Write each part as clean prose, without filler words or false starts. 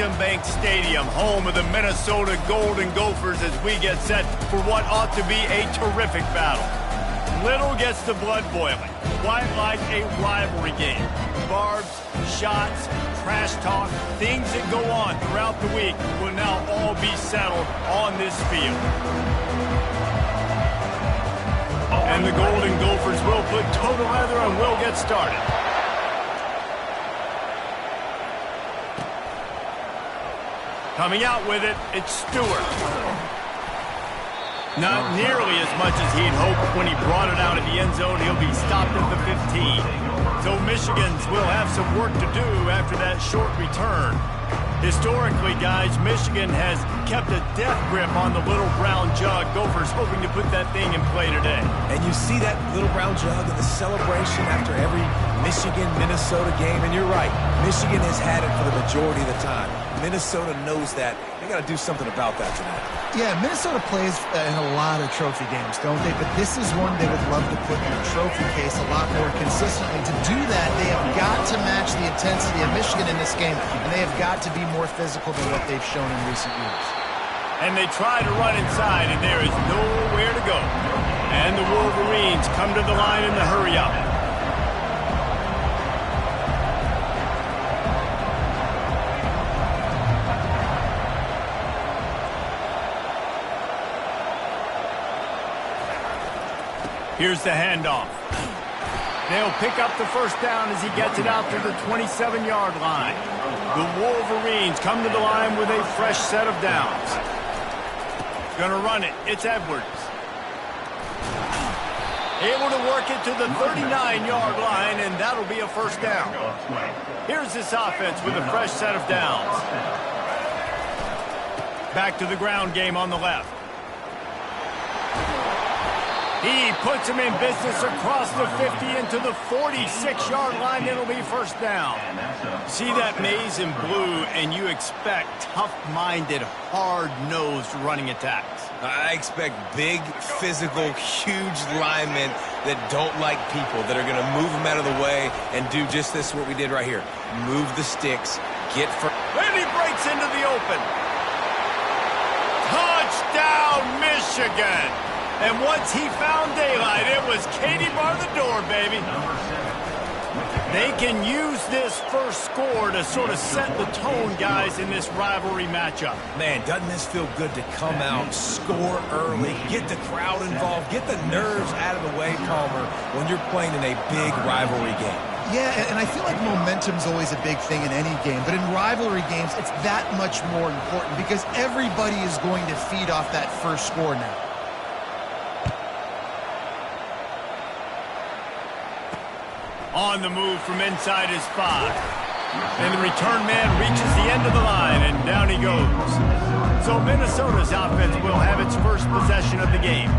Freedom Bank Stadium, home of the Minnesota Golden Gophers, as we get set for what ought to be a terrific battle. Little gets the blood boiling, quite like a rivalry game. Barbs, shots, trash talk, things that go on throughout the week will now all be settled on this field. And the Golden Gophers will put toe to leather and will get started. Coming out with it, it's Stewart. Not nearly as much as he'd hoped when he brought it out of the end zone. He'll be stopped at the 15. So Michigan's will have some work to do after that short return. Historically, guys, Michigan has kept a death grip on the little brown jug. Gophers hoping to put that thing in play today. And you see that little brown jug in the celebration after every Michigan-Minnesota game. And you're right, Michigan has had it for the majority of the time. Minnesota knows that. They got to do something about that tonight. Yeah, Minnesota plays in a lot of trophy games, don't they? But this is one they would love to put in a trophy case a lot more consistently. To do that, they have got to match the intensity of Michigan in this game, and they have got to be more physical than what they've shown in recent years. And they try to run inside, and there is nowhere to go. And the Wolverines come to the line in the hurry-up. Here's the handoff. They'll pick up the first down as he gets it out to the 27-yard line. The Wolverines come to the line with a fresh set of downs. Gonna run it. It's Edwards. Able to work it to the 39-yard line, and that'll be a first down. Here's this offense with a fresh set of downs. Back to the ground game on the left. He puts him in business across the 50 into the 46-yard line. It'll be first down. See that maze in blue, and you expect tough-minded, hard-nosed running attacks. I expect big, physical, huge linemen that don't like people, that are going to move them out of the way and do just this, what we did right here. Move the sticks, get for... And he breaks into the open. Touchdown, Michigan! And once he found daylight, it was Katie bar the door, baby. They can use this first score to sort of set the tone, guys, in this rivalry matchup. Man, doesn't this feel good to come out, score early, get the crowd involved, get the nerves out of the way, Palmer, when you're playing in a big rivalry game. Yeah, and I feel like momentum's always a big thing in any game, but in rivalry games, it's that much more important because everybody is going to feed off that first score now. On the move from inside his 5. And the return man reaches the end of the line, and down he goes. So Minnesota's offense will have its first possession of the game.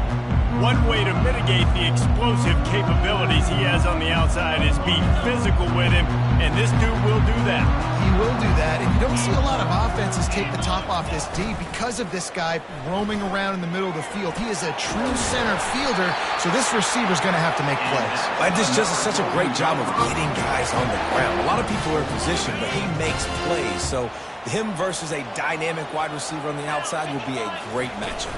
One way to mitigate the explosive capabilities he has on the outside is be physical with him, and this dude will do that. He will do that, and you don't see a lot of offenses take the top off this D because of this guy roaming around in the middle of the field. He is a true center fielder, so this receiver's going to have to make plays. This just is such a great job of getting guys on the ground. A lot of people are in position, but he makes plays, so him versus a dynamic wide receiver on the outside will be a great matchup.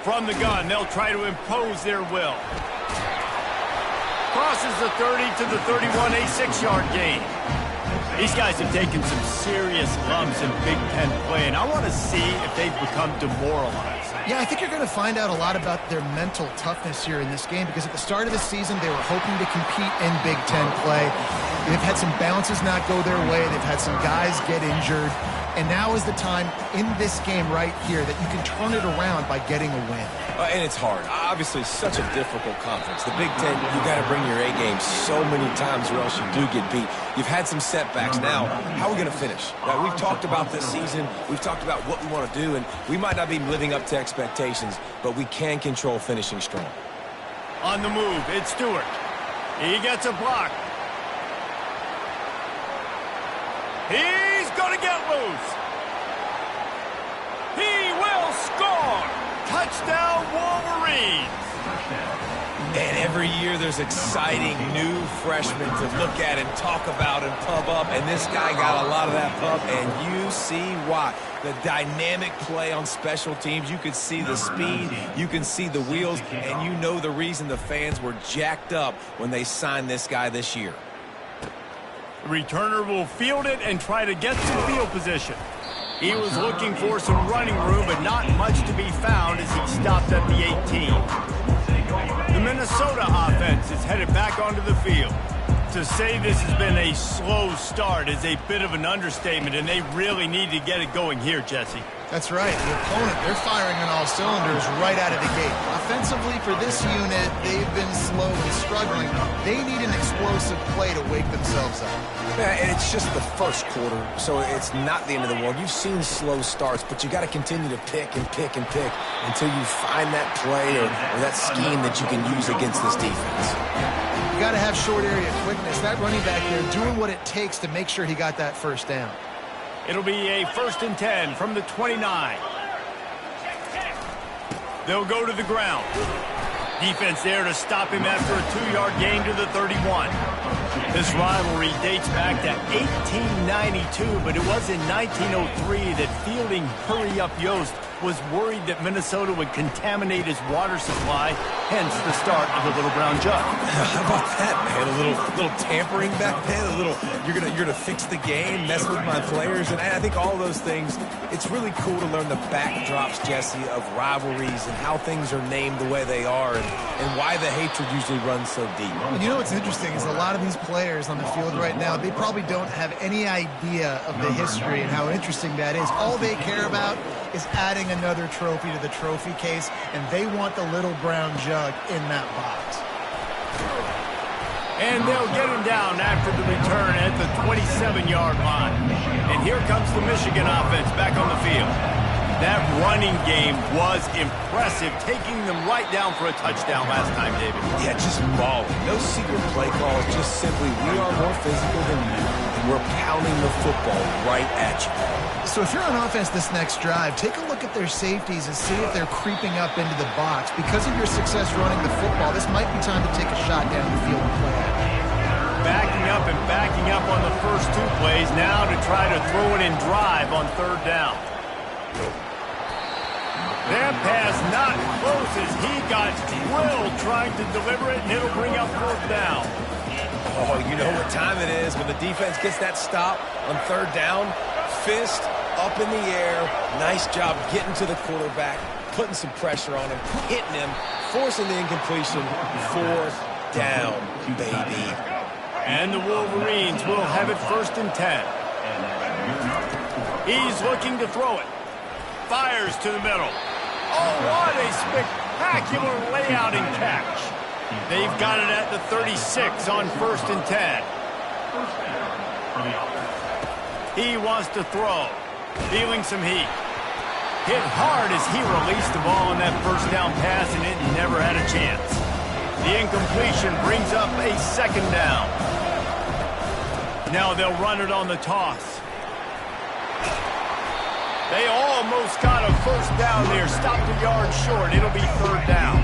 From the gun, they'll try to impose their will. Crosses the 30 to the 31, a 6-yard gain. These guys have taken some serious lumps in Big Ten play, and I want to see if they've become demoralized. Yeah, I think you're going to find out a lot about their mental toughness here in this game because at the start of the season, they were hoping to compete in Big Ten play. They've had some bounces not go their way. They've had some guys get injured. And now is the time in this game right here that you can turn it around by getting a win. And it's hard. Obviously, such a difficult conference. The Big Ten, you got to bring your A game so many times or else you do get beat. You've had some setbacks. Now, how are we going to finish? Now, we've talked about this season. We've talked about what we want to do, and we might not be living up to expectations, but we can control finishing strong. On the move, it's Stewart. He gets a block. He's going to get loose. He will score. Touchdown, Wolverines. And Every year there's exciting new freshmen to look at and talk about and pub up, and this guy got a lot of that pub, and you see why. The dynamic play on special teams, you could see the speed, you can see the wheels, and you know the reason the fans were jacked up when they signed this guy this year. The returner will field it and try to get some field position. He was looking for some running room, but not much to be found as he stopped at the 18. The Minnesota offense is headed back onto the field. To say this has been a slow start is a bit of an understatement, and they really need to get it going here, Jesse. That's right. The opponent, they're firing on all cylinders right out of the gate. Offensively, for this unit, they've been slow and struggling. They need an explosive play to wake themselves up. Yeah, and it's just the first quarter, so it's not the end of the world. You've seen slow starts, but you got to continue to pick and pick and pick until you find that play or that scheme that you can use against this defense. You got to have short area quickness. That running back there doing what it takes to make sure he got that first down. It'll be a 1st and 10 from the 29. They'll go to the ground. Defense there to stop him after a 2-yard gain to the 31. This rivalry dates back to 1892, but it was in 1903 that fielding Hurry-Up Yost was worried that Minnesota would contaminate his water supply, hence the start of the Little Brown Jug. How about that, man? A little tampering back then, a little you're gonna fix the game, mess with my players, and I think all those things. It's really cool to learn the backdrops, Jesse, of rivalries and how things are named the way they are, and why the hatred usually runs so deep. And you know what's interesting is a lot of these players on the field right now, they probably don't have any idea of the history and how interesting that is. All they care about is adding another trophy to the trophy case, and they want the Little Brown Jug in that box. And they'll get him down after the return at the 27-yard line. And here comes the Michigan offense back on the field. That running game was impressive, taking them right down for a touchdown last time, David. Yeah, just balling. No secret play calls, just simply we are more physical than you, and we're pounding the football right at you. So if you're on offense this next drive, take a look at their safeties and see if they're creeping up into the box. Because of your success running the football, this might be time to take a shot down the field and play action. Backing up on the first 2 plays, now to try to throw it in drive on 3rd down. That pass not close as he got drilled trying to deliver it, and it'll bring up 4th down. Oh, you know what time it is when the defense gets that stop on 3rd down. Fist up in the air. Nice job getting to the quarterback, putting some pressure on him, hitting him, forcing the incompletion. 4th down, baby. And the Wolverines will have it 1st and 10. He's looking to throw it. Fires to the middle. Oh, what a spectacular layout and catch. They've got it at the 36 on 1st and 10. He wants to throw. Feeling some heat. Hit hard as he released the ball on that 1st down pass, and it never had a chance. The incompletion brings up a 2nd down. Now they'll run it on the toss. They almost got a 1st down there. Stopped a yard short. It'll be 3rd down.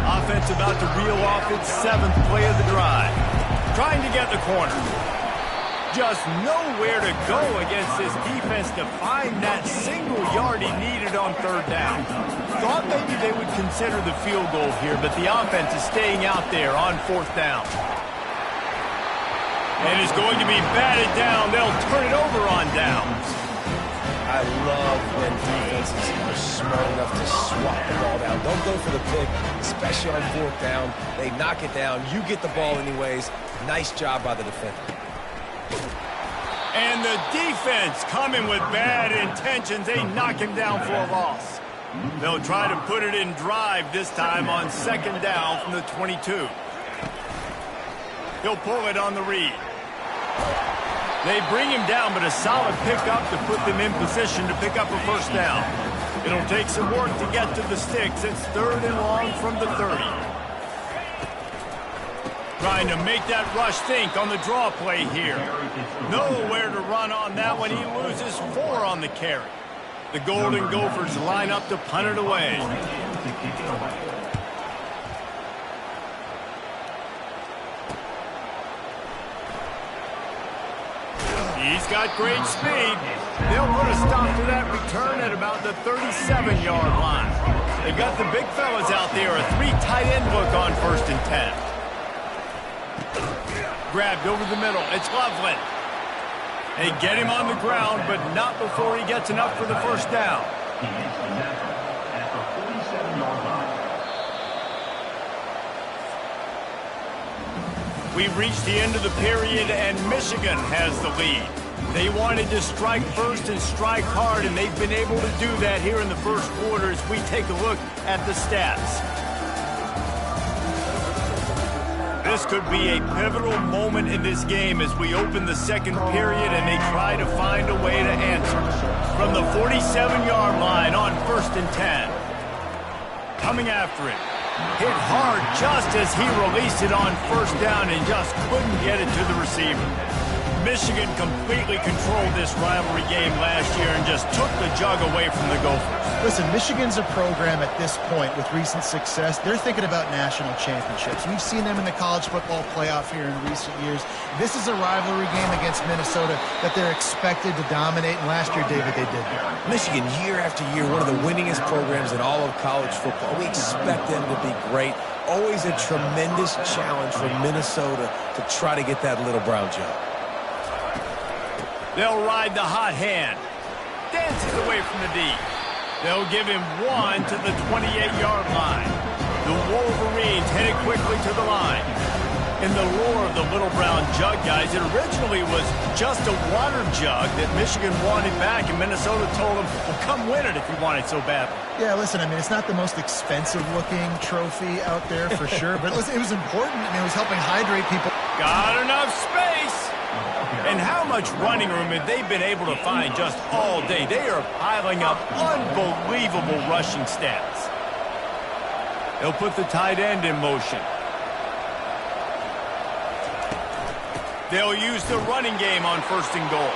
Offense about to reel off its 7th play of the drive. Trying to get the corner. Just nowhere to go against this defense to find that single yard he needed on 3rd down. Thought maybe they would consider the field goal here, but the offense is staying out there on 4th down. And it's going to be batted down. They'll turn it over on downs. I love when defenses are smart enough to swat the ball down. Don't go for the pick, especially on 4th down. They knock it down. You get the ball anyways. Nice job by the defender. And the defense coming with bad intentions. They knock him down for a loss. They'll try to put it in drive this time on 2nd down from the 22. He'll pull it on the read. They bring him down, but a solid pickup to put them in position to pick up a 1st down. It'll take some work to get to the sticks. It's 3rd and long from the 30. Trying to make that rush think on the draw play here. Nowhere to run on that one. He loses 4 on the carry. The Golden Gophers line up to punt it away. He's got great speed. They'll put a stop to that return at about the 37-yard line. They've got the big fellas out there, a 3 tight end look on 1st and 10. Grabbed over the middle. It's Loveland. They get him on the ground, but not before he gets enough for the first down. We've reached the end of the period, and Michigan has the lead. They wanted to strike first and strike hard, and they've been able to do that here in the first quarter as we take a look at the stats. This could be a pivotal moment in this game as we open the second period and they try to find a way to answer. From the 47-yard line on 1st and 10. Coming after it. Hit hard just as he released it on 1st down and just couldn't get it to the receiver. Michigan completely controlled this rivalry game last year and just took the jug away from the Gophers. Listen, Michigan's a program at this point with recent success. They're thinking about national championships. We've seen them in the college football playoff here in recent years. This is a rivalry game against Minnesota that they're expected to dominate, and last year, David, they did. Michigan, year after year, one of the winningest programs in all of college football. We expect them to be great. Always a tremendous challenge for Minnesota to try to get that little brown jug. They'll ride the hot hand. Dances away from the D. They'll give him 1 to the 28-yard line. The Wolverines headed quickly to the line. In the lore of the little brown jug, guys, it originally was just a water jug that Michigan wanted back, and Minnesota told them, well, come win it if you want it so badly. Yeah, listen, I mean, it's not the most expensive-looking trophy out there for sure, but listen, it was important. I mean, it was helping hydrate people. Got enough space. And how much running room have they been able to find just all day? They are piling up unbelievable rushing stats. They'll put the tight end in motion. They'll use the running game on 1st and goal.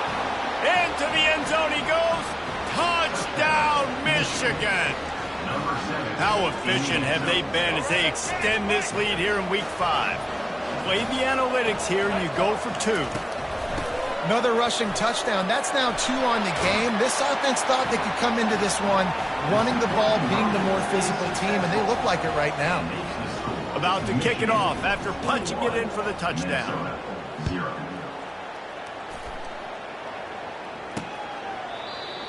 Into the end zone he goes. Touchdown, Michigan. How efficient have they been as they extend this lead here in week 5? Play the analytics here and you go for 2. Another rushing touchdown. That's now 2 on the game. This offense thought they could come into this one running the ball, being the more physical team, and they look like it right now. About to kick it off after punching it in for the touchdown.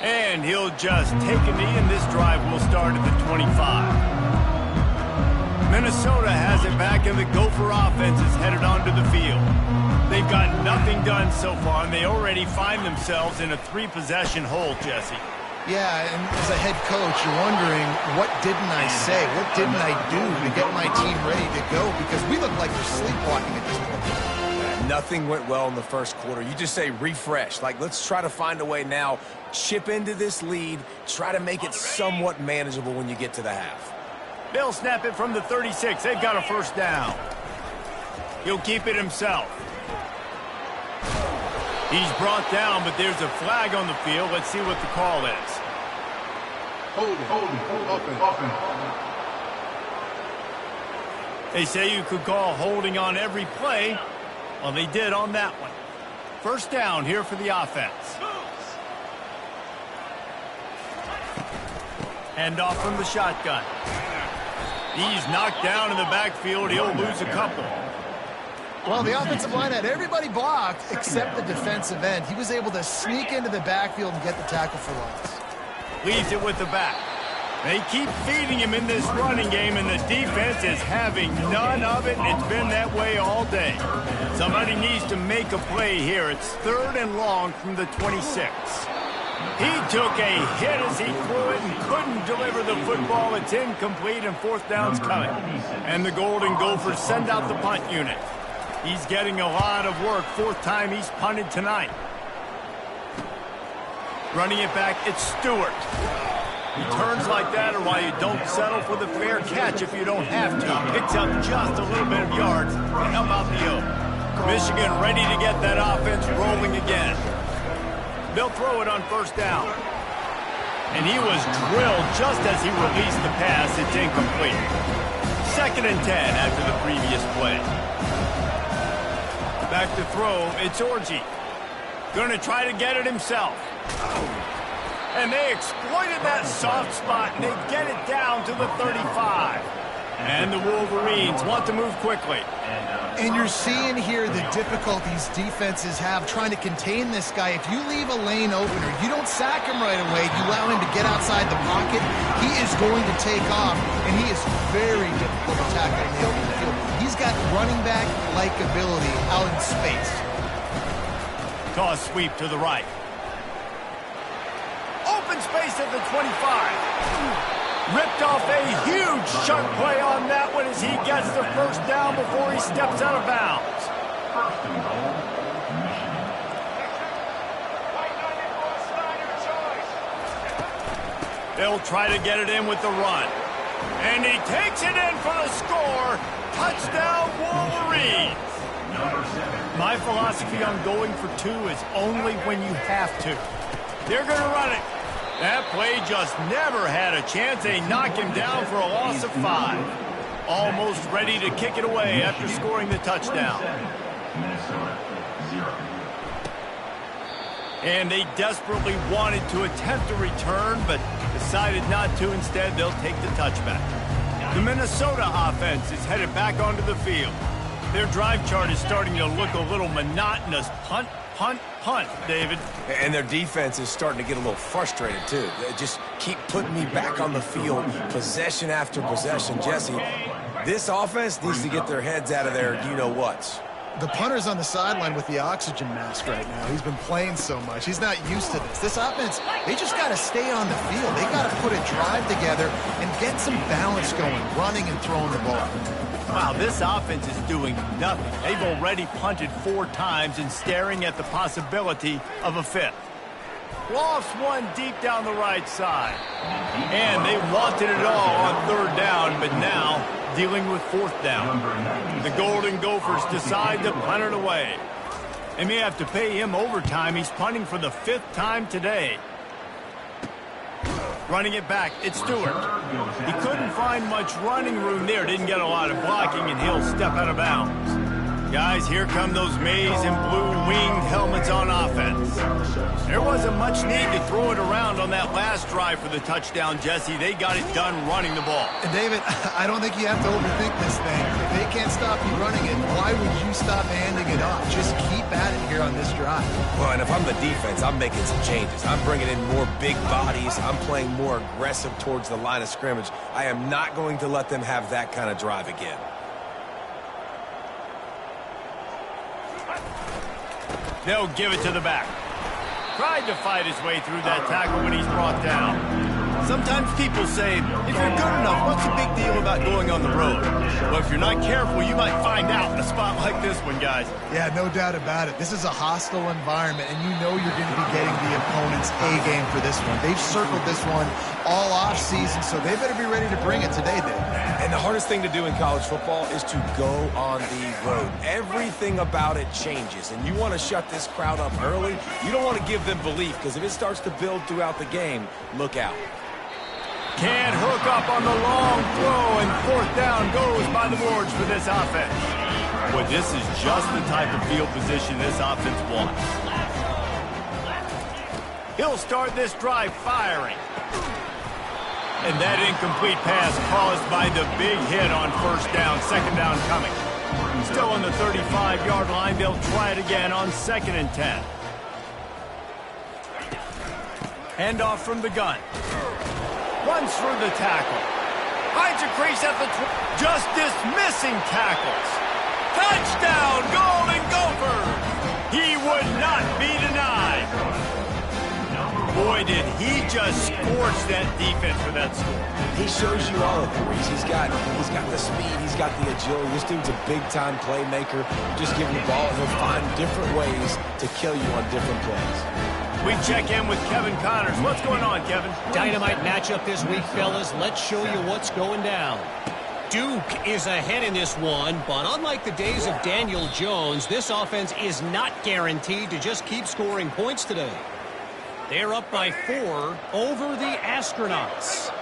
And he'll just take a knee, and this drive will start at the 25. Minnesota has it back, and the Gopher offense is headed onto the field. They've got nothing done so far, and they already find themselves in a 3-possession hole, Jesse. Yeah, and as a head coach, you're wondering, what didn't I say? What didn't I do to get my team ready to go? Because we look like we're sleepwalking at this point. Nothing went well in the first quarter. You just say refresh. Like, let's try to find a way now, chip into this lead, try to make it somewhat manageable when you get to the half. They'll snap it from the 36. They've got a first down. He'll keep it himself. He's brought down, but there's a flag on the field. Let's see what the call is. Holding. They say you could call holding on every play. Well, they did on that one. First down here for the offense. Hand off from the shotgun. He's knocked down in the backfield. He'll lose a couple. Well, the offensive line had everybody blocked except the defensive end. He was able to sneak into the backfield and get the tackle for loss. Leaves it with the back. They keep feeding him in this running game, and the defense is having none of it. It's been that way all day. Somebody needs to make a play here. It's 3rd and long from the 26. He took a hit as he threw it and couldn't deliver the football. It's incomplete, and 4th down's coming. And the Golden Gophers send out the punt unit. He's getting a lot of work. 4th time he's punted tonight. Running it back, it's Stewart. Returns like that are why you don't settle for the fair catch if you don't have to. Picks up just a little bit of yards to help out the Oak. Michigan ready to get that offense rolling again. They'll throw it on 1st down. And he was drilled just as he released the pass. It's incomplete. 2nd and 10 after the previous play. Back to throw, it's Orji. Going to try to get it himself. And they exploited that soft spot, and they get it down to the 35. And the Wolverines want to move quickly. And you're seeing here the difficulties defenses have trying to contain this guy. If you leave a lane opener, you don't sack him right away, you allow him to get outside the pocket, he is going to take off, and he is very difficult to tackle in the open field. He's got running back-like ability out in space. Toss sweep to the right. Open space at the 25. Ripped off a huge chunk play on that one as he gets the first down before he steps out of bounds. They'll try to get it in with the run. And he takes it in for the score. Touchdown, Wolverines. My philosophy on going for two is only when you have to. They're going to run it. That play just never had a chance. They knock him down for a loss of 5. Almost ready to kick it away after scoring the touchdown. And they desperately wanted to attempt a return, but decided not to. Instead, they'll take the touchback. The Minnesota offense is headed back onto the field. Their drive chart is starting to look a little monotonous. Punt, punt, punt, David. And their defense is starting to get a little frustrated, too. They just keep putting me back on the field, possession after possession. Jesse, this offense needs to get their heads out of their you-know-whats. The punter's on the sideline with the oxygen mask right now. He's been playing so much. He's not used to this. This offense, they just got to stay on the field. They got to put a drive together and get some balance going, running and throwing the ball. Wow, this offense is doing nothing. They've already punted 4 times and staring at the possibility of a 5th. Lofts one deep down the right side. And they wanted it all on 3rd down, but now dealing with 4th down. The Golden Gophers decide to punt it away. They may have to pay him overtime. He's punting for the 5th time today. Running it back, it's Stewart. He couldn't find much running room there, didn't get a lot of blocking, and he'll step out of bounds. Guys, here come those maize and blue winged helmets on offense. There wasn't much need to throw it around on that last drive for the touchdown, Jesse. They got it done running the ball. And David, I don't think you have to overthink this thing. If they can't stop you running it, why would you stop handing it off? Just keep at it here on this drive. Well, and if I'm the defense, I'm making some changes. I'm bringing in more big bodies. I'm playing more aggressive towards the line of scrimmage. I am not going to let them have that kind of drive again. They'll give it to the back. Tried to fight his way through that tackle when he's brought down. Sometimes people say, if you're good enough, what's the big deal about going on the road? Well, if you're not careful, you might find out in a spot like this one, guys. Yeah, no doubt about it. This is a hostile environment, and you know you're going to be getting the opponent's A-game for this one. They've circled this one all off-season, so they better be ready to bring it today, Dave. And the hardest thing to do in college football is to go on the road. Everything about it changes, and you want to shut this crowd up early. You don't want to give them belief, because if it starts to build throughout the game, look out. Can't hook up on the long throw, and 4th down goes by the boards for this offense. Boy, this is just the type of field position this offense wants. He'll start this drive firing. And that incomplete pass caused by the big hit on 1st down, 2nd down coming. Still on the 35-yard line, they'll try it again on 2nd and 10. Handoff from the gun. Runs through the tackle. Finds a crease at the just dismissing tackles. Touchdown, Golden Gophers! He would not be denied. Boy, did he just scorch that defense for that score. He shows you all of it, Reese. He's got the speed, he's got the agility. This dude's a big-time playmaker. Just give him the ball, and he'll find different ways to kill you on different plays. We check in with Kevin Connors. What's going on, Kevin? Dynamite matchup this week, fellas. Let's show you what's going down. Duke is ahead in this one, but unlike the days of Daniel Jones, this offense is not guaranteed to just keep scoring points today. They're up by 4 over the Astronauts.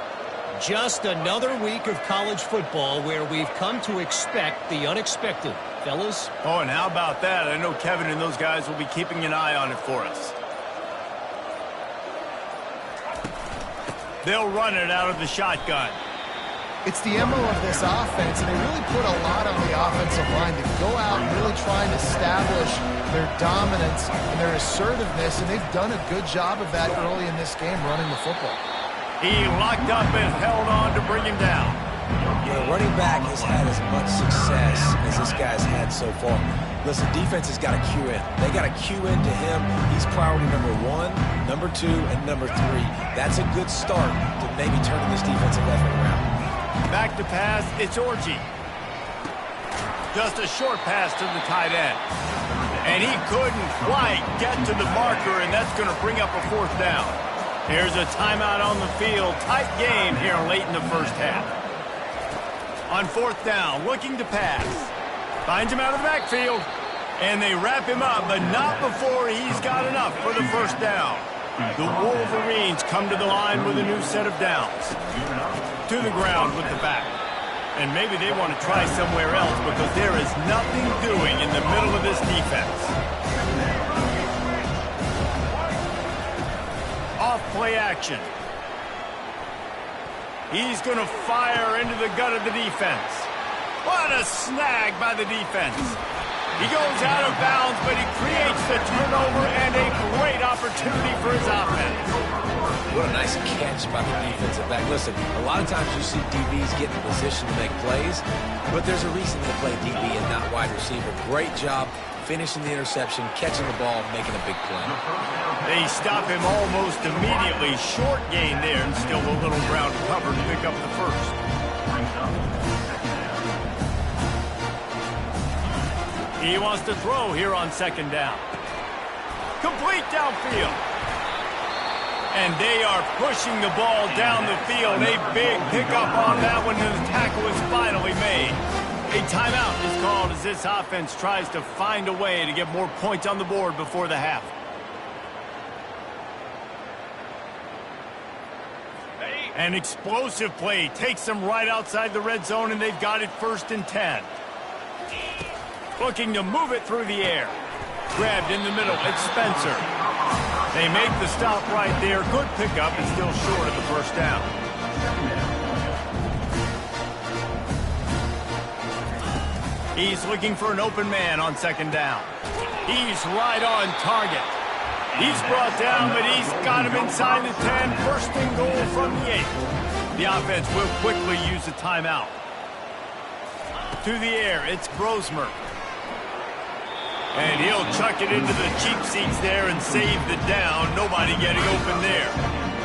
Just another week of college football where we've come to expect the unexpected. fellas. Oh, and how about that? I know Kevin and those guys will be keeping an eye on it for us. They'll run it out of the shotgun. It's the MO of this offense, and they really put a lot on the offensive line to go out and really try and establish their dominance and their assertiveness, and they've done a good job of that early in this game running the football. He locked up and held on to bring him down. The running back has had as much success as this guy's had so far. Listen, defense has got to cue in. They got to cue in to him. He's priority number 1, number 2, and number 3. That's a good start to maybe turning this defensive effort around. Back to pass, it's Orji. Just a short pass to the tight end. And he couldn't quite get to the marker, and that's going to bring up a 4th down. Here's a timeout on the field. Tight game here late in the first half. On 4th down, looking to pass. Finds him out of the backfield. And they wrap him up, but not before he's got enough for the 1st down. The Wolverines come to the line with a new set of downs. To the ground with the back. And maybe they want to try somewhere else because there is nothing doing in the middle of this defense. Off play action. He's going to fire into the gut of the defense. What a snag by the defense. He goes out of bounds, but he creates the turnover and a great opportunity for his offense. What a nice catch by the defensive back. Listen, a lot of times you see DBs get in position to make plays, but there's a reason to play DB and not wide receiver. Great job finishing the interception, catching the ball, making a big play. They stop him almost immediately. Short gain there, and still a little ground cover to pick up the 1st. He wants to throw here on 2nd down. Complete downfield. And they are pushing the ball down the field. A big pickup on that one, and the tackle is finally made. A timeout is called as this offense tries to find a way to get more points on the board before the half. An explosive play takes them right outside the red zone, and they've got it 1st and 10. Looking to move it through the air. Grabbed in the middle, it's Spencer. They make the stop right there. Good pickup, and still short of the 1st down. He's looking for an open man on 2nd down. He's right on target. He's brought down, but he's got him inside the 10. 1st and goal from the 8. The offense will quickly use a timeout. To the air, it's Grosmer. And he'll chuck it into the cheap seats there and save the down. Nobody getting open there.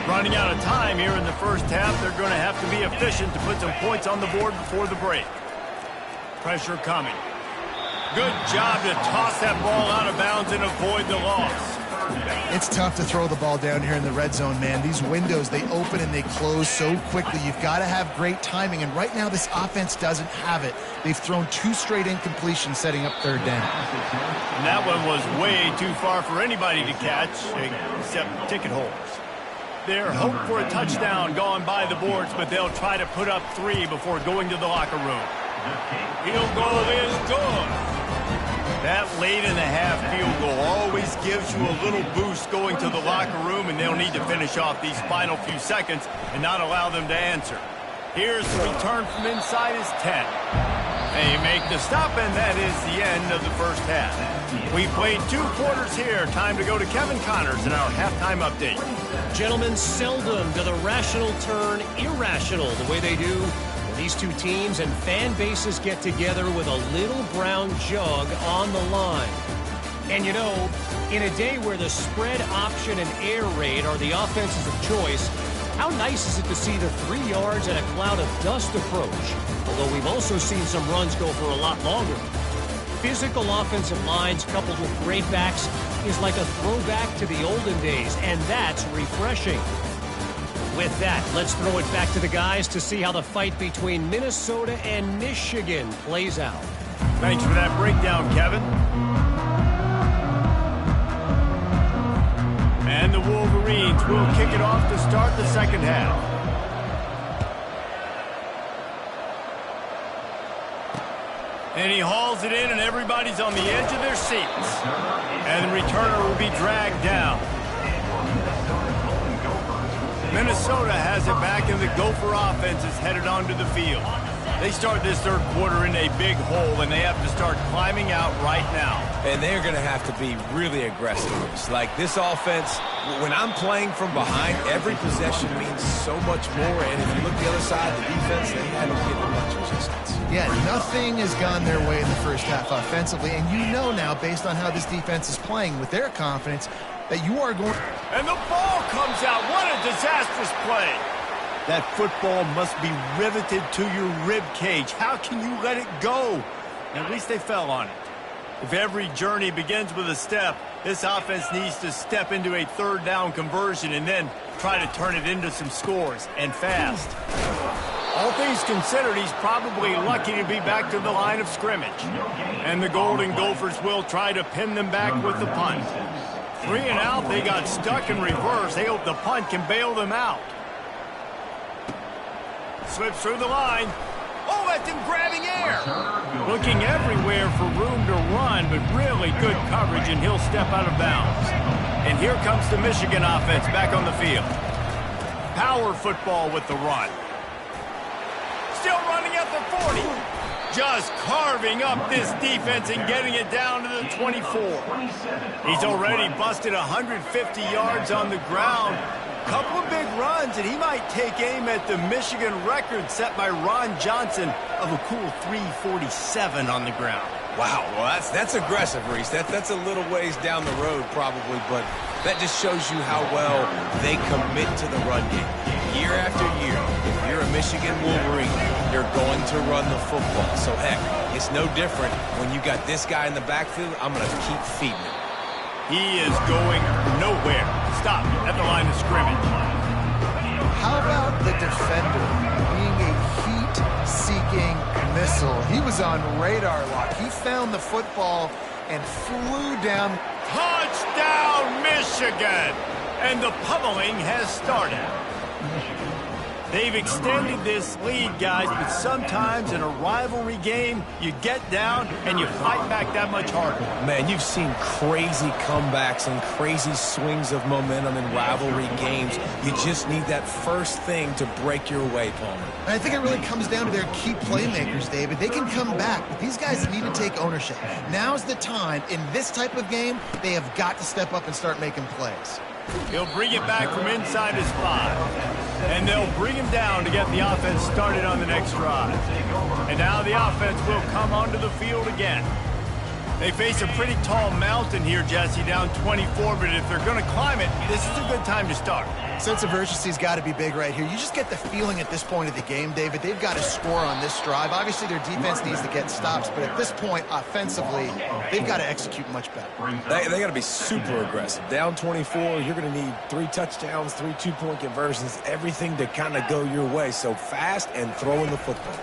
Running out of time here in the 1st half. They're going to have to be efficient to put some points on the board before the break. Pressure coming. Good job to toss that ball out of bounds and avoid the loss. It's tough to throw the ball down here in the red zone, man. These windows, they open and they close so quickly. You've got to have great timing, and right now this offense doesn't have it. They've thrown 2 straight incompletions setting up 3rd down. And that one was way too far for anybody to catch, except ticket holders. They're hoping for a touchdown going by the boards, but they'll try to put up 3 before going to the locker room. Field goal is good. That late in the half field goal always gives you a little boost going to the locker room, and they'll need to finish off these final few seconds and not allow them to answer. Here's the return from inside his 10. They make the stop, and that is the end of the 1st half. We played 2 quarters here. Time to go to Kevin Connors in our halftime update. Gentlemen, seldom do the rational turn irrational the way they do when these 2 teams and fan bases get together with a little brown jug on the line. And you know, in a day where the spread option and air raid are the offenses of choice, how nice is it to see the 3 yards and a cloud of dust approach? Although we've also seen some runs go for a lot longer. Physical offensive lines coupled with great backs is like a throwback to the olden days, and that's refreshing. With that, let's throw it back to the guys to see how the fight between Minnesota and Michigan plays out. Thanks for that breakdown, Kevin. And the Wolverines will kick it off to start the 2nd half. And he hauls it in, and everybody's on the edge of their seats. And the returner will be dragged down. Minnesota has it back, and the Gopher offense is headed onto the field. They start this third quarter in a big hole, and they have to start climbing out right now. And they're going to have to be really aggressive. Like this offense, when I'm playing from behind, every possession means so much more. And if you look the other side, the defense, they haven't given much resistance. Yeah, nothing has gone their way in the first half offensively. And you know now, based on how this defense is playing with their confidence, that you are going... And the ball comes out. What a disastrous play. That football must be riveted to your rib cage. How can you let it go? At least they fell on it. If every journey begins with a step, this offense needs to step into a third down conversion and then try to turn it into some scores, and fast. All things considered, he's probably lucky to be back to the line of scrimmage. And the Golden Gophers will try to pin them back with the punt. 3 and out, they got stuck in reverse. They hope the punt can bail them out. Slips through the line. Oh, that's him grabbing air. Looking everywhere for room to run, but really good coverage, and he'll step out of bounds. And here comes the Michigan offense back on the field. Power football with the run. Still running at the 40. Just carving up this defense and getting it down to the 24. He's already busted 150 yards on the ground. Couple of big runs, and he might take aim at the Michigan record set by Ron Johnson of a cool 347 on the ground. Wow, well, that's aggressive, Reese. That's a little ways down the road probably, but that just shows you how well they commit to the run game. Year after year, if you're a Michigan Wolverine, you're going to run the football. So, heck, it's no different when you got this guy in the backfield. I'm going to keep feeding him. He is going nowhere. Stop at the line of scrimmage. How about the defender being a heat-seeking missile? He was on radar lock. He found the football and flew down. Touchdown, Michigan! And the pummeling has started. They've extended this lead, guys, but sometimes in a rivalry game, you get down and you fight back that much harder. Man, you've seen crazy comebacks and crazy swings of momentum in rivalry games. You just need that first thing to break your way, Palmer. And I think it really comes down to their key playmakers, David. They can come back, but these guys need to take ownership. Now's the time. In this type of game, they have got to step up and start making plays. He'll bring it back from inside his 5. And they'll bring him down to get the offense started on the next drive. And now the offense will come onto the field again. They face a pretty tall mountain here, Jesse, down 24, but if they're going to climb it, this is a good time to start. Sense of urgency's got to be big right here. You just get the feeling at this point of the game, David, they've got to score on this drive. Obviously, their defense needs to get stops, but at this point, offensively, they've got to execute much better. They got to be super aggressive. Down 24, you're going to need 3 touchdowns, 3 two-point conversions, everything to kind of go your way. So fast and throwing the football.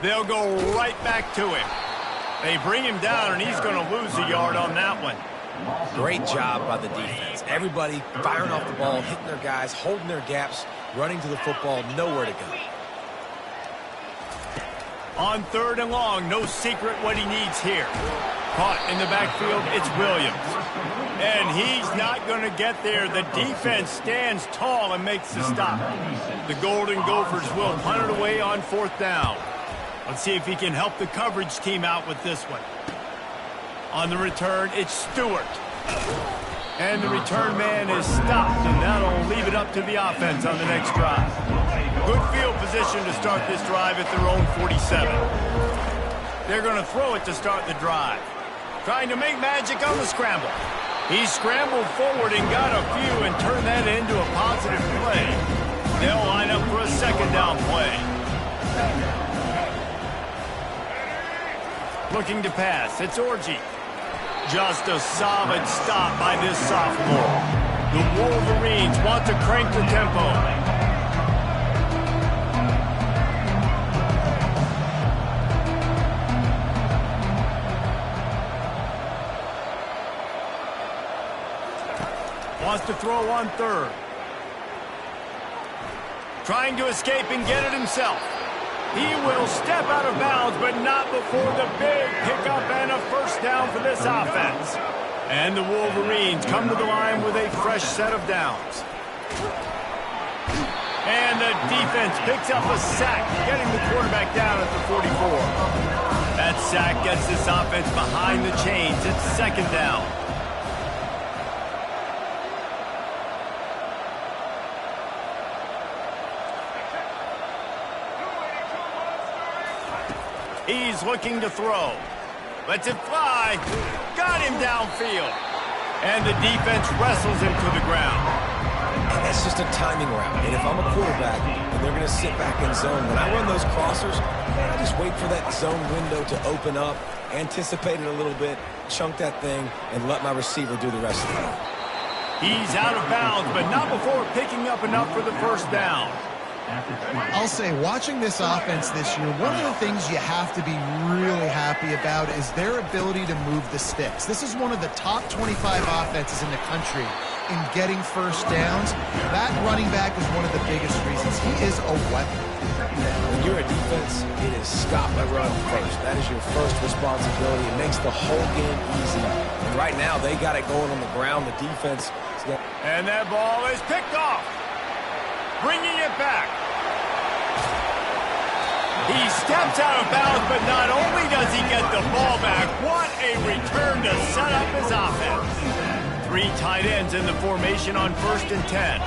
They'll go right back to him. They bring him down, and he's going to lose a yard on that one. Great job by the defense. Everybody firing off the ball, hitting their guys, holding their gaps, running to the football, nowhere to go. On 3rd and long, no secret what he needs here. Caught in the backfield, it's Williams. And he's not going to get there. The defense stands tall and makes the stop. The Golden Gophers will punt it away on 4th down. Let's see if he can help the coverage team out with this one. On the return, it's Stewart. And the return man is stopped, and that'll leave it up to the offense on the next drive. Good field position to start this drive at their own 47. They're going to throw it to start the drive. Trying to make magic on the scramble. He scrambled forward and got a few and turned that into a positive play. They'll line up for a 2nd down play. Looking to pass, it's Orji. Just a solid stop by this sophomore. The Wolverines want to crank the tempo. Wants to throw on 3rd. Trying to escape and get it himself. He will step out of bounds, but not before the big pickup and a first down for this offense. And the Wolverines come to the line with a fresh set of downs. And the defense picks up a sack, getting the quarterback down at the 44. That sack gets this offense behind the chains. It's second down. He's looking to throw. Lets it fly. Got him downfield. And the defense wrestles him to the ground. And that's just a timing route. And if I'm a quarterback and they're going to sit back in zone, when I run those crossers, I just wait for that zone window to open up, anticipate it a little bit, chunk that thing, and let my receiver do the rest of it. He's out of bounds, but not before picking up enough for the first down. I'll say, watching this offense this year, one of the things you have to be really happy about is their ability to move the sticks. This is one of the top 25 offenses in the country in getting first downs. That running back is one of the biggest reasons. He is a weapon. When you're a defense, it is stop the run first. That is your first responsibility. It makes the whole game easy. And right now, they got it going on the ground. The defense is going. And that ball is picked off. Bringing it back. He steps out of bounds, but not only does he get the ball back, what a return to set up his offense. 3 tight ends in the formation on 1st and 10.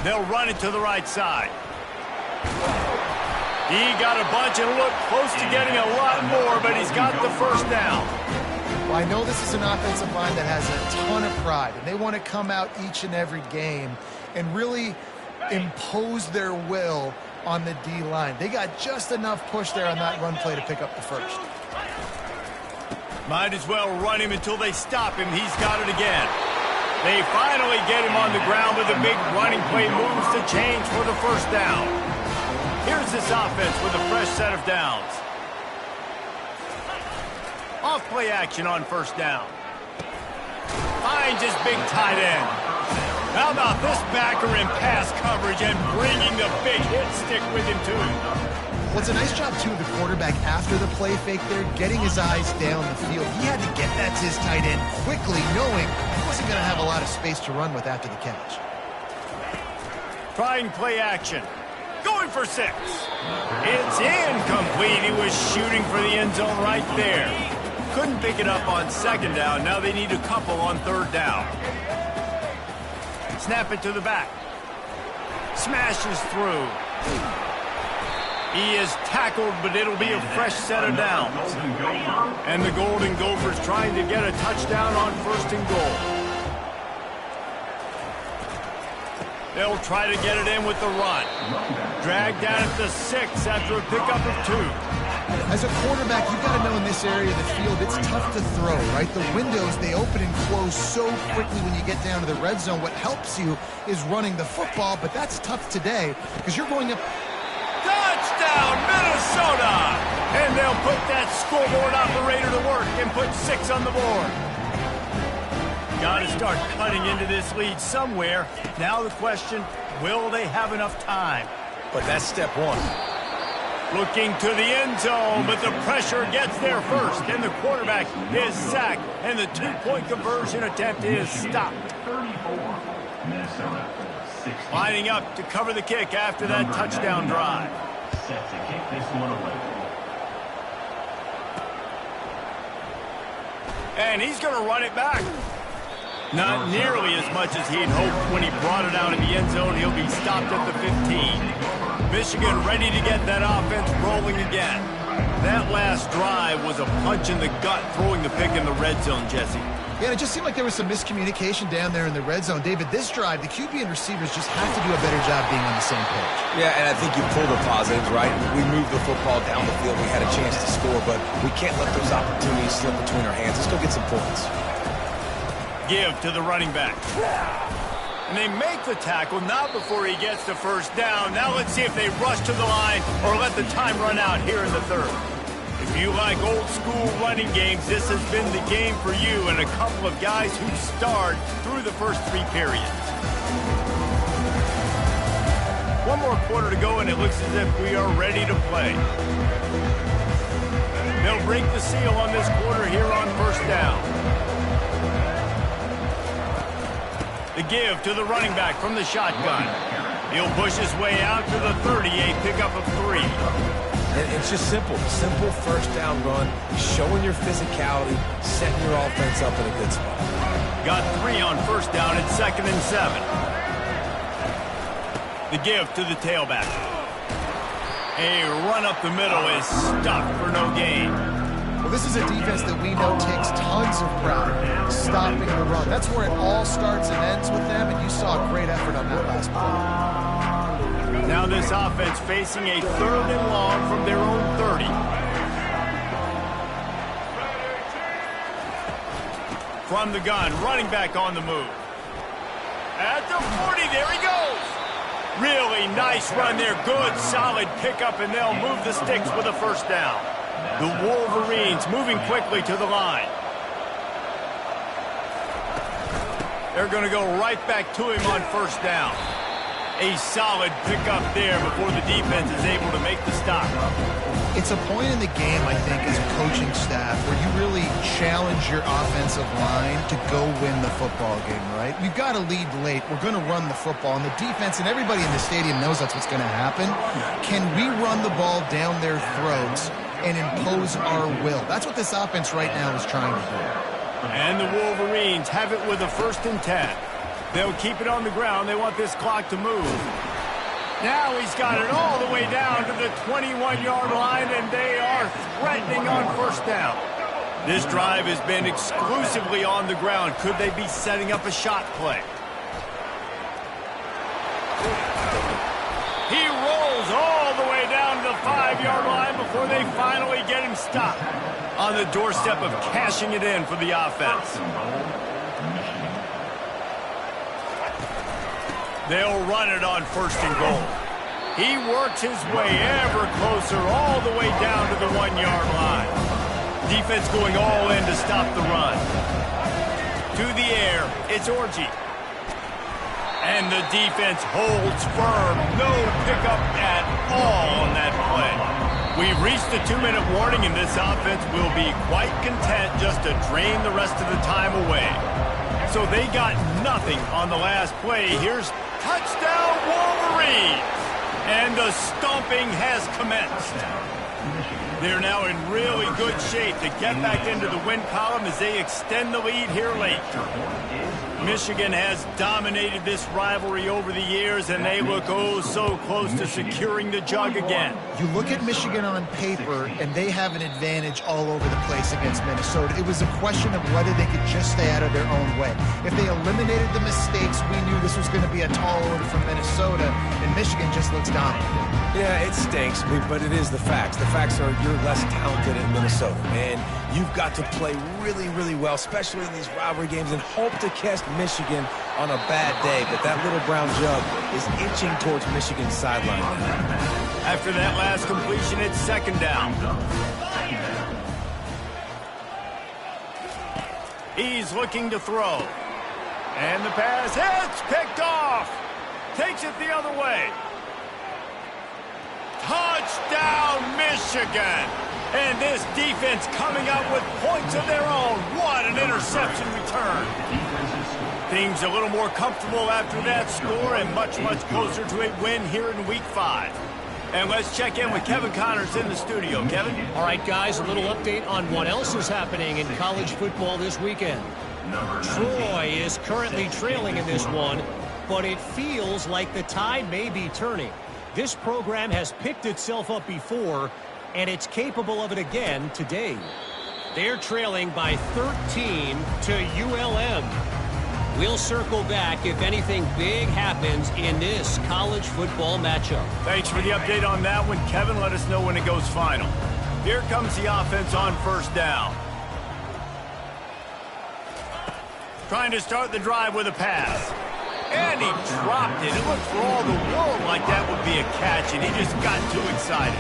They'll run it to the right side. He got a bunch and looked close to getting a lot more, but he's got the first down. Well, I know this is an offensive line that has a ton of pride, and they want to come out each and every game and really impose their will on the D-line. They got just enough push there on that run play to pick up the first. Might as well run him until they stop him. He's got it again. They finally get him on the ground with a big running play, moves the chains for the first down. Here's this offense with a fresh set of downs. Off play action on first down. Finds his big tight end. How about this backer in pass coverage and bringing the big hit stick with him too? Well, it's a nice job, too, of the quarterback after the play fake there, getting his eyes down the field. He had to get that to his tight end quickly, knowing he wasn't going to have a lot of space to run with after the catch. Trying play action. Going for 6. It's incomplete. He was shooting for the end zone right there. Couldn't pick it up on second down. Now they need a couple on third down. Snap it to the back. Smashes through. He is tackled, but it'll be a fresh set of downs. And the Golden Gophers trying to get a touchdown on 1st and goal. They'll try to get it in with the run. Dragged down at the 6 after a pickup of 2. As a quarterback, you've got to know in this area of the field, it's tough to throw, right? The windows, they open and close so quickly when you get down to the red zone. What helps you is running the football, but that's tough today because you're going up. Touchdown, Minnesota! And they'll put that scoreboard operator to work and put 6 on the board. Got to start cutting into this lead somewhere. Now the question, will they have enough time? But that's step 1. Looking to the end zone, but the pressure gets there first, and the quarterback is sacked, and the 2-point conversion attempt is stopped. Lining up to cover the kick after that touchdown drive. Set to kick this one away. And he's going to run it back. Not nearly as much as he'd hoped when he brought it out of the end zone. He'll be stopped at the 15. Michigan ready to get that offense rolling again. That last drive was a punch in the gut, throwing the pick in the red zone, Jesse. Yeah, it just seemed like there was some miscommunication down there in the red zone. David, this drive, the QB and receivers just have to do a better job being on the same page. Yeah, and I think you pull the positives, right? We moved the football down the field. We had a chance to score, but we can't let those opportunities slip between our hands. Let's go get some points. Give to the running back. And they make the tackle, not before he gets the first down. Now let's see if they rush to the line or let the time run out here in the third. If you like old school running games, this has been the game for you and a couple of guys who starred through the first 3 periods. One more quarter to go, and it looks as if we are ready to play. They'll break the seal on this quarter here on first down. The give to the running back from the shotgun. He'll push his way out to the 38, pickup of 3. It's just simple. Simple first down run, showing your physicality, setting your offense up in a good spot. Got 3 on first down at 2nd and 7. The give to the tailback. A run up the middle is stopped for no gain. Well, this is a defense that we know takes tons of pride stopping the run. That's where it all starts and ends with them, and you saw a great effort on that last play. Now this offense facing a 3rd and long from their own 30. From the gun, running back on the move. At the 40, there he goes. Really nice run there. Good, solid pickup, and they'll move the sticks with a first down. The Wolverines moving quickly to the line. They're going to go right back to him on first down. A solid pickup there before the defense is able to make the stop. It's a point in the game, I think, as a coaching staff where you really challenge your offensive line to go win the football game, right? You've got to lead late. We're going to run the football, and the defense and everybody in the stadium knows that's what's going to happen. Can we run the ball down their throats and impose our will? That's what this offense right now is trying to do. And the Wolverines have it with a 1st and 10. They'll keep it on the ground. They want this clock to move. Now he's got it all the way down to the 21-yard line, and they are threatening on first down. This drive has been exclusively on the ground. Could they be setting up a shot play? He rolls all the way down to the 5-yard line before they finally get him stopped on the doorstep of cashing it in for the offense. They'll run it on 1st and goal. He works his way ever closer all the way down to the 1-yard line. Defense going all in to stop the run. To the air, it's Orji. And the defense holds firm. No pickup at all on that play. We've reached the 2-minute warning, and this offense will be quite content just to drain the rest of the time away. So they got nothing on the last play. Here's touchdown Wolverines. And the stomping has commenced. They're now in really good shape to get back into the win column as they extend the lead here late. Michigan has dominated this rivalry over the years, and they look oh so close to securing the jug again. You look at Michigan on paper, and they have an advantage all over the place against Minnesota. It was a question of whether they could just stay out of their own way. If they eliminated the mistakes, we knew this was going to be a tall order from Minnesota, and Michigan just looks dominant. Yeah, it stinks, but it is the facts. The facts are you're less talented in Minnesota, and you've got to play really, really well, especially in these rivalry games, and hope to catch Michigan on a bad day. But that little brown jug is inching towards Michigan's sideline now. After that last completion, it's 2nd down. He's looking to throw. And the pass hits, picked off. Takes it the other way. Touchdown, Michigan! And this defense coming up with points of their own. What an interception return. Things a little more comfortable after that score and much, much closer to a win here in Week 5. And let's check in with Kevin Connors in the studio. Kevin? All right, guys, a little update on what else is happening in college football this weekend. Troy is currently trailing in this one, but it feels like the tide may be turning. This program has picked itself up before, and it's capable of it again today. They're trailing by 13 to ULM. We'll circle back if anything big happens in this college football matchup. Thanks for the update on that one, Kevin. Let us know when it goes final. Here comes the offense on first down. Trying to start the drive with a pass. And he dropped it. It looked for all the world like that would be a catch, and he just got too excited.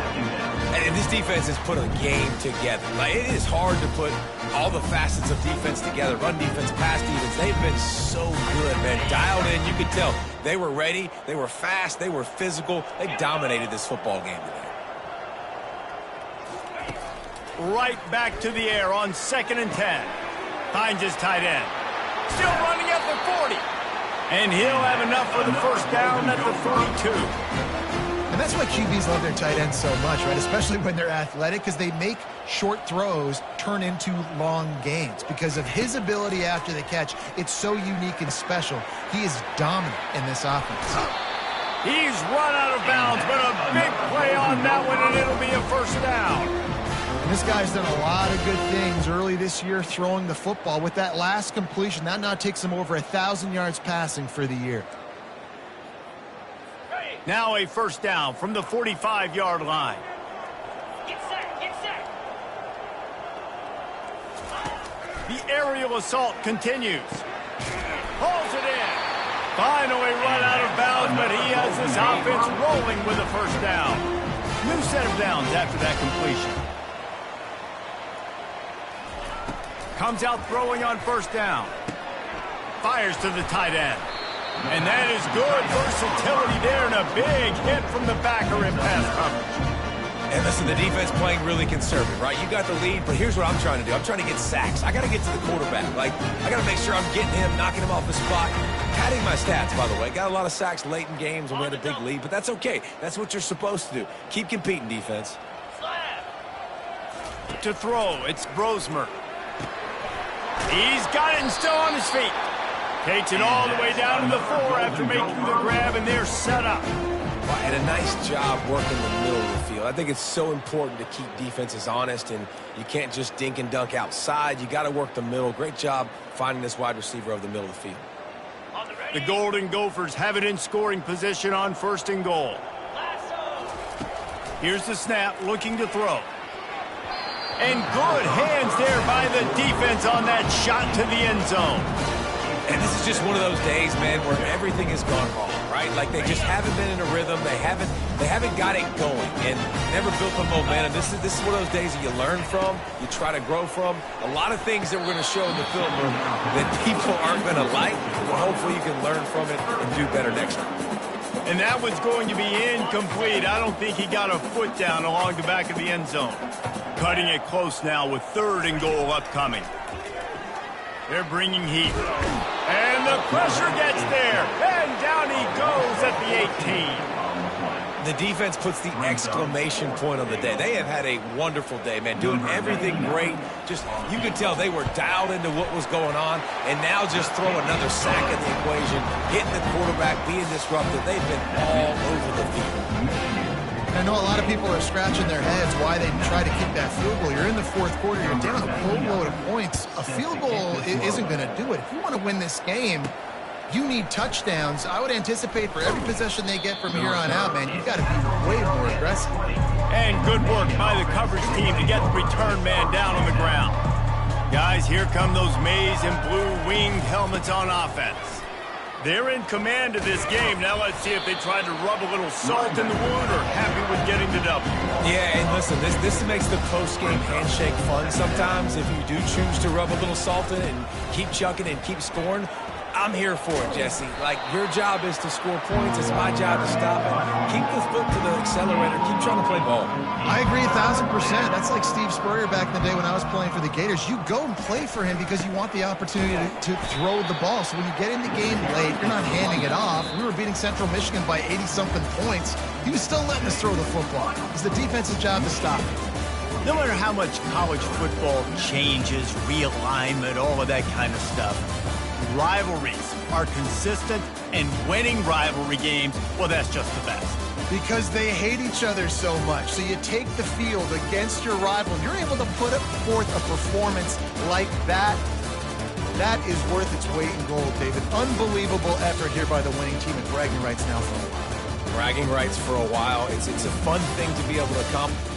And this defense has put a game together. Like, it is hard to put all the facets of defense together. Run defense, pass defense. They've been so good, man. Dialed in. You could tell they were ready. They were fast. They were physical. They dominated this football game today. Right back to the air on 2nd and 10. Finds his tight end. Still running at the 40. And he'll have enough for the first down at the 32. And that's why QBs love their tight ends so much, right? Especially when they're athletic, because they make short throws turn into long gains. Because of his ability after the catch, it's so unique and special. He is dominant in this offense. He's run out of bounds, but a big play on that one, and it'll be a first down. And this guy's done a lot of good things early this year throwing the football. With that last completion, that now takes him over 1,000 yards passing for the year. Now a first down from the 45-yard line. Get set, get set. The aerial assault continues. Hauls it in. Finally run out of bounds, but he has this offense rolling with a first down. New set of downs after that completion. Comes out throwing on first down. Fires to the tight end. And that is good versatility there, and a big hit from the backer in pass coverage. And listen, the defense playing really conservative, right? You got the lead, but here's what I'm trying to do. I'm trying to get sacks. I got to get to the quarterback. Like, I got to make sure I'm getting him, knocking him off the spot. Padding my stats, by the way. Got a lot of sacks late in games when we had a big lead, but that's okay. That's what you're supposed to do. Keep competing, defense. To throw, it's Brosmer. He's got it and still on his feet. Takes it all the way down to the 4 after making the grab, and they're set up. And a nice job working the middle of the field. I think it's so important to keep defenses honest, and you can't just dink and dunk outside. You got to work the middle. Great job finding this wide receiver over the middle of the field. The Golden Gophers have it in scoring position on 1st and goal. Here's the snap, looking to throw. And good hands there by the defense on that shot to the end zone. And this is just one of those days, man, where everything has gone wrong, right? Like, they just haven't been in a rhythm. They haven't got it going and never built the momentum. This is one of those days that you learn from, you try to grow from. A lot of things that we're going to show in the film room that people aren't going to like, but hopefully you can learn from it and do better next time. And that was going to be incomplete. I don't think he got a foot down along the back of the end zone. Cutting it close now with 3rd and goal upcoming. They're bringing heat. And the pressure gets there. And down he goes at the 18. The defense puts the exclamation point on the day. They have had a wonderful day, man, doing everything great. Just, you could tell they were dialed into what was going on, and now just throw another sack in the equation, hitting the quarterback, being disruptive. They've been all over the field. I know a lot of people are scratching their heads why they try to kick that field goal. You're in the 4th quarter. You're down a boatload of points. A field goal isn't going to do it. If you want to win this game, you need touchdowns. I would anticipate for every possession they get from here on out, man, you've got to be way more aggressive. And good work by the coverage team to get the return man down on the ground. Guys, here come those maize and blue winged helmets on offense. They're in command of this game. Now let's see if they try to rub a little salt in the wound or happy with getting the W. Yeah, and listen, this makes the post-game handshake fun sometimes. If you do choose to rub a little salt in it and keep chucking and keep scoring, I'm here for it, Jesse. Like, your job is to score points. It's my job to stop it. Keep the foot to the accelerator. Keep trying to play ball. I agree 1,000%. That's like Steve Spurrier back in the day when I was playing for the Gators. You go and play for him because you want the opportunity to throw the ball. So when you get in the game late, you're not handing it off. We were beating Central Michigan by 80-something points. He was still letting us throw the football. It's the defense's job to stop it. No matter how much college football changes, realignment, all of that kind of stuff, rivalries are consistent, and winning rivalry games, well, that's just the best. Because they hate each other so much. So you take the field against your rival, and you're able to put forth a performance like that. That is worth its weight in gold, David. Unbelievable effort here by the winning team, and bragging rights now for a while. Bragging rights for a while. It's a fun thing to be able to accomplish.